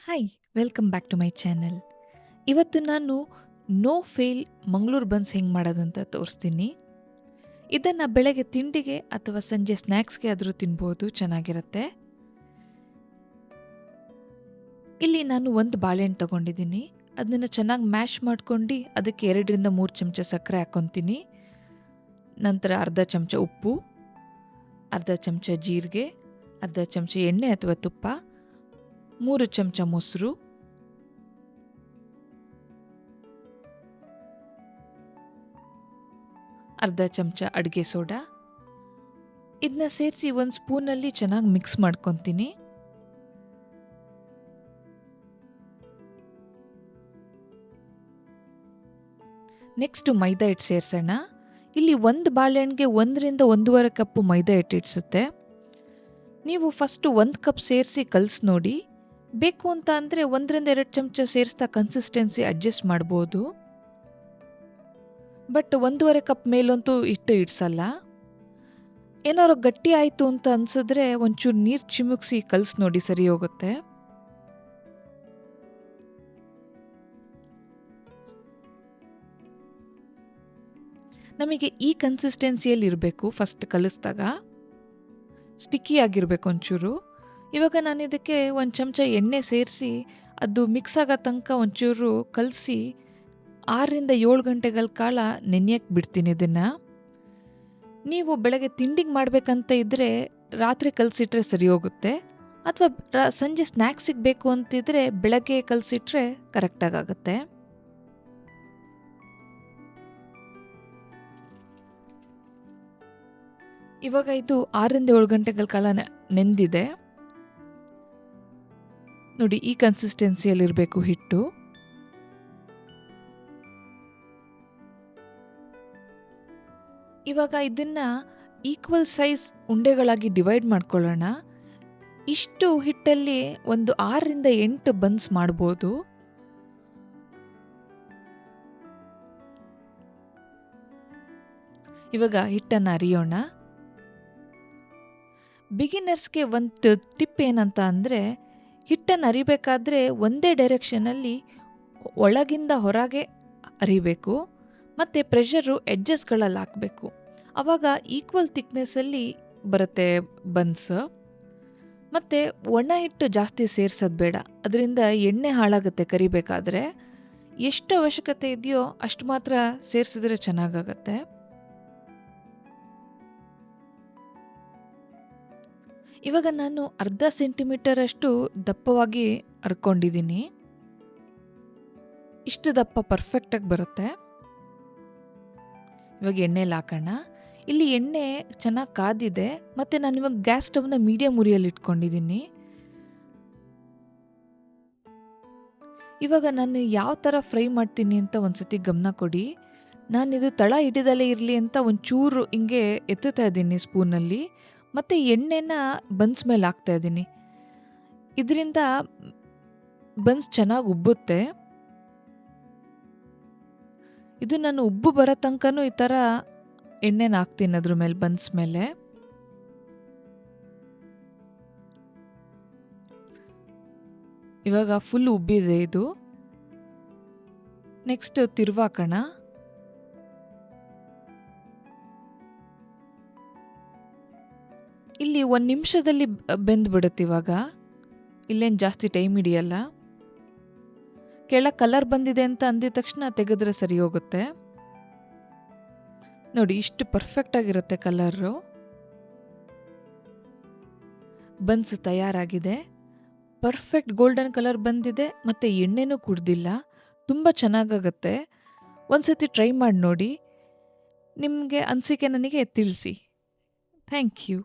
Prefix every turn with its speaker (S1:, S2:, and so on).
S1: Hi welcome back to my channel. ಇವತ್ತು ನಾನು no fail Mangaluru buns ಹೆಂಗೆ ಮಾಡೋದಂತ ತೋರಿಸ್ತೀನಿ. ಇದನ್ನು ಬೆಳಗ್ಗೆ ತಿಂಡಿಗೆ ಅಥವಾ ಸಂಜೆ ಸ್ನ್ಯಾಕ್ಸ್ಗೆ ಆದರೂ ತಿನ್ಬೋದು, ಚೆನ್ನಾಗಿರುತ್ತೆ. ಇಲ್ಲಿ ನಾನು ಒಂದು ಬಾಳೆಹಣ್ಣು ತೊಗೊಂಡಿದ್ದೀನಿ. ಅದನ್ನು ಚೆನ್ನಾಗಿ ಮ್ಯಾಶ್ ಮಾಡ್ಕೊಂಡು ಅದಕ್ಕೆ 2-3 ಚಮಚ ಸಕ್ಕರೆ ಹಾಕ್ಕೊತೀನಿ. ನಂತರ ಅರ್ಧ ಚಮಚ ಉಪ್ಪು, ಅರ್ಧ ಚಮಚ ಜೀರಿಗೆ, ಅರ್ಧ ಚಮಚ ಎಣ್ಣೆ ಅಥವಾ ತುಪ್ಪ, 3 ಚಮಚ ಮೊಸರು, ಅರ್ಧ ಚಮಚ ಅಡುಗೆ ಸೋಡಾ. ಇದನ್ನ ಸೇರಿಸಿ ಒಂದು ಸ್ಪೂನಲ್ಲಿ ಚೆನ್ನಾಗಿ ಮಿಕ್ಸ್ ಮಾಡ್ಕೊತೀನಿ. ನೆಕ್ಸ್ಟು ಮೈದಾ ಹಿಟ್ಟು ಸೇರಿಸೋಣ. ಇಲ್ಲಿ ಒಂದು ಬಾಳೆಹಣ್ಣಿಗೆ 1-1.5 ಕಪ್ಪು ಮೈದಾ ಹಿಟ್ಟು ಇಡಿಸುತ್ತೆ. ನೀವು ಫಸ್ಟು 1 ಕಪ್ ಸೇರಿಸಿ ಕಲಸಿ ನೋಡಿ. ಬೇಕು ಅಂತ ಅಂದರೆ 1-2 ಚಮಚ ಸೇರಿಸ್ತಾ ಕನ್ಸಿಸ್ಟೆನ್ಸಿ ಅಡ್ಜಸ್ಟ್ ಮಾಡ್ಬೋದು. ಬಟ್ 1.5 ಕಪ್ ಮೇಲಂತೂ ಹಿಟ್ಟು ಇಡ್ಸಲ್ಲ. ಏನಾದ್ರು ಗಟ್ಟಿ ಆಯಿತು ಅಂತ ಅನ್ಸಿದ್ರೆ ಒಂಚೂರು ನೀರು ಚಿಮುಕ್ಸಿ ಕಲಸಿ ನೋಡಿ, ಸರಿ ಹೋಗುತ್ತೆ. ನಮಗೆ ಈ ಕನ್ಸಿಸ್ಟೆನ್ಸಿಯಲ್ಲಿ ಇರಬೇಕು. ಫಸ್ಟ್ ಕಲಿಸಿದಾಗ ಸ್ಟಿಕ್ಕಿ ಆಗಿರಬೇಕು ಒಂಚೂರು. ಇವಾಗ ನಾನು ಇದಕ್ಕೆ 1 ಚಮಚ ಎಣ್ಣೆ ಸೇರಿಸಿ ಅದು ಮಿಕ್ಸ್ ಆಗೋ ತನಕ ಒಂಚೂರು ಕಲಸಿ 6-7 ಗಂಟೆಗಳ ಕಾಲ ನೆನೆಯಕ್ಕೆ ಬಿಡ್ತೀನಿ ಇದನ್ನು. ನೀವು ಬೆಳಗ್ಗೆ ತಿಂಡಿಗೆ ಮಾಡಬೇಕಂತ ಇದ್ದರೆ ರಾತ್ರಿ ಕಲಸಿಟ್ರೆ ಸರಿ ಹೋಗುತ್ತೆ. ಅಥವಾ ಸಂಜೆ ಸ್ನ್ಯಾಕ್ಸಿಗೆ ಬೇಕು ಅಂತಿದ್ರೆ ಬೆಳಗ್ಗೆ ಕಲಸಿಟ್ರೆ ಕರೆಕ್ಟಾಗಿ ಆಗುತ್ತೆ. ಇವಾಗ ಇದು 6-7 ಗಂಟೆಗಳ ಕಾಲ ನೆಂದಿದೆ ನೋಡಿ. ಈ ಕನ್ಸಿಸ್ಟೆನ್ಸಿಯಲ್ಲಿರಬೇಕು ಹಿಟ್ಟು. ಇವಾಗ ಇದನ್ನು ಈಕ್ವಲ್ ಸೈಜ್ ಉಂಡೆಗಳಾಗಿ ಡಿವೈಡ್ ಮಾಡ್ಕೊಳ್ಳೋಣ. ಇಷ್ಟು ಹಿಟ್ಟಲ್ಲಿ ಒಂದು 6-8 ಬನ್ಸ್ ಮಾಡ್ಬೋದು. ಇವಾಗ ಹಿಟ್ಟನ್ನು ಅರಿಯೋಣ. ಬಿಗಿನರ್ಸ್ಗೆ ಒಂದು ಟಿಪ್ ಏನಂತ ಅಂದರೆ, ಹಿಟ್ಟನ್ನು ಅರಿಬೇಕಾದ್ರೆ ಒಂದೇ ಡೈರೆಕ್ಷನಲ್ಲಿ ಒಳಗಿಂದ ಹೊರಗೆ ಅರಿಬೇಕು ಮತ್ತು ಪ್ರೆಷರು ಎಡ್ಜಸ್ಗಳಲ್ಲಿ ಹಾಕಬೇಕು. ಆವಾಗ ಈಕ್ವಲ್ ಥಿಕ್ನೆಸ್ಸಲ್ಲಿ ಬರುತ್ತೆ ಬನ್ಸ್. ಮತ್ತು ಒಣ ಹಿಟ್ಟು ಜಾಸ್ತಿ ಸೇರಿಸೋದು ಬೇಡ, ಅದರಿಂದ ಎಣ್ಣೆ ಹಾಳಾಗುತ್ತೆ ಕರಿಬೇಕಾದ್ರೆ. ಎಷ್ಟು ಅವಶ್ಯಕತೆ ಇದೆಯೋ ಅಷ್ಟು ಮಾತ್ರ ಸೇರಿಸಿದ್ರೆ ಚೆನ್ನಾಗಾಗತ್ತೆ. ಇವಾಗ ನಾನು ಅರ್ಧ ಸೆಂಟಿಮೀಟರ್ ಅಷ್ಟು ದಪ್ಪವಾಗಿ ಹರ್ಕೊಂಡಿದ್ದೀನಿ. ಇಷ್ಟು ದಪ್ಪ ಪರ್ಫೆಕ್ಟಾಗಿ ಬರುತ್ತೆ. ಇವಾಗ ಎಣ್ಣೆಲಿ ಹಾಕೋಣ. ಇಲ್ಲಿ ಎಣ್ಣೆ ಚೆನ್ನಾಗಿ ಕಾದಿದೆ ಮತ್ತು ನಾನು ಇವಾಗ ಗ್ಯಾಸ್ ಸ್ಟವ್ನ ಮೀಡಿಯಮ್ ಉರಿಯಲ್ಲಿ ಇಟ್ಕೊಂಡಿದ್ದೀನಿ. ಇವಾಗ ನಾನು ಯಾವ ಥರ ಫ್ರೈ ಮಾಡ್ತೀನಿ ಅಂತ ಒಂದ್ಸತಿ ಗಮನ ಕೊಡಿ. ನಾನಿದು ತಳ ಹಿಡಿದಲ್ಲೇ ಇರಲಿ ಅಂತ ಒಂಚೂರು ಹಿಂಗೆ ಎತ್ತುತ್ತಾ ಇದ್ದೀನಿ ಸ್ಪೂನಲ್ಲಿ, ಮತ್ತು ಎಣ್ಣೆನ ಬನ್ಸ್ ಮೇಲೆ ಹಾಕ್ತಾ ಇದ್ದೀನಿ. ಇದರಿಂದ ಬನ್ಸ್ ಚೆನ್ನಾಗಿ ಉಬ್ಬುತ್ತೆ. ಇದು ನಾನು ಉಬ್ಬು ಬರೋ ತನಕನೂ ಈ ಥರ ಎಣ್ಣೆನ ಹಾಕ್ತೀನಿ ಅದ್ರ ಮೇಲೆ, ಬನ್ಸ್ ಮೇಲೆ. ಇವಾಗ ಫುಲ್ ಉಬ್ಬಿದೆ ಇದು. ನೆಕ್ಸ್ಟ್ ತಿರ್ವಾಕೋಣ. ಇಲ್ಲಿ 1 ನಿಮಿಷದಲ್ಲಿ ಬೆಂದ್ಬಿಡುತ್ತೆ. ಇವಾಗ ಇಲ್ಲೇನು ಜಾಸ್ತಿ ಟೈಮ್ ಹಿಡಿಯಲ್ಲ. ಕೆಳಗೆ ಕಲರ್ ಬಂದಿದೆ ಅಂತ ಅಂದಿದ ತಕ್ಷಣ ತೆಗೆದ್ರೆ ಸರಿ ಹೋಗುತ್ತೆ ನೋಡಿ. ಇಷ್ಟು ಪರ್ಫೆಕ್ಟಾಗಿರುತ್ತೆ ಕಲರು. ಬನ್ಸ್ ತಯಾರಾಗಿದೆ. ಪರ್ಫೆಕ್ಟ್ ಗೋಲ್ಡನ್ ಕಲರ್ ಬಂದಿದೆ ಮತ್ತು ಎಣ್ಣೆನೂ ಕುಡ್ದಿಲ್ಲ. ತುಂಬ ಚೆನ್ನಾಗಾಗುತ್ತೆ. ಒಂದ್ಸತಿ ಟ್ರೈ ಮಾಡಿ ನೋಡಿ. ನಿಮಗೆ ಅನಿಸಿಕೆ ನನಗೆ ತಿಳಿಸಿ. Thank you.